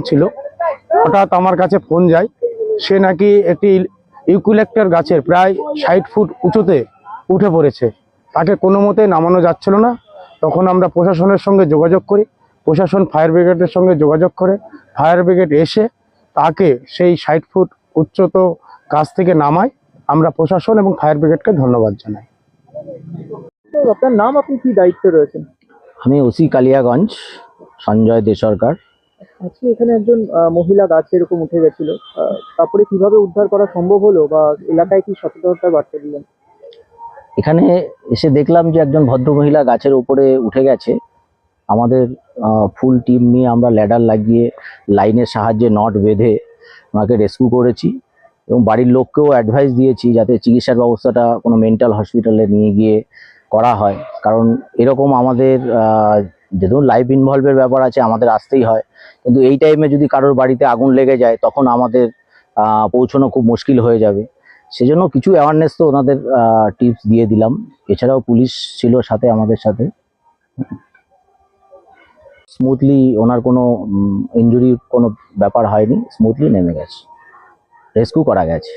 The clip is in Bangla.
ছিল। হঠাৎ আমার কাছে ফোন যায়, সে নাকি একটি ইউক্যালিপটাস গাছের প্রায় 60 ফুট উঁচুতে উঠে পড়েছে, তাকে কোনো মতে নামানো যাচ্ছিল না। তখন আমরা প্রশাসনের সঙ্গে যোগাযোগ করি, প্রশাসন ফায়ার ব্রিগেডের সঙ্গে যোগাযোগ করে ফায়ার ব্রিগেড এসে তাকে সেই 60 ফুট উচ্চত গাছ থেকে নামায়। আমরা প্রশাসন এবং ফায়ার ব্রিগেডকে ধন্যবাদ জানাই। আপনার নাম, আপনি কি দায়িত্বে রয়েছেন? আমি ওসি কালিয়াগঞ্জ, সঞ্জয় দে সরকার। আজকে এখানে একজন মহিলা গাছ এরকম উঠে গেছিল, তারপরে কিভাবে উদ্ধার করা সম্ভব হলো বা এলাকায় কি সচেতনতার বার্তা দিলেন? এখানে এসে দেখলাম যে একজন ভদ্রমহিলা গাছের উপরে উঠে গেছে। আমাদের ফুল টিম নিয়ে আমরা ল্যাডার লাগিয়ে লাইনের সাহায্যে নট বেঁধে ওনাকে রেস্কিউ করেছি এবং বাড়ির লোককেও অ্যাডভাইস দিয়েছি যাতে চিকিৎসার ব্যবস্থাটা কোনো মেন্টাল হসপিটালে নিয়ে গিয়ে করা হয়। কারণ এরকম আমাদের যেহেতু লাইফ ইনভলভের ব্যাপার আছে, আমাদের আসতেই হয়, কিন্তু এই টাইমে যদি কারোর বাড়িতে আগুন লেগে যায় তখন আমাদের পৌঁছানো খুব মুশকিল হয়ে যাবে। সেজন্য কিছু অ্যাওয়ারনেস তো ওনাদের টিপস দিয়ে দিলাম। এছাড়াও পুলিশ ছিল সাথে, আমাদের সাথে। স্মুথলি ওনার কোনো ইনজুরির কোনো ব্যাপার হয়নি, স্মুথলি নেমে গেছে, রেস্কিউ করা গেছে।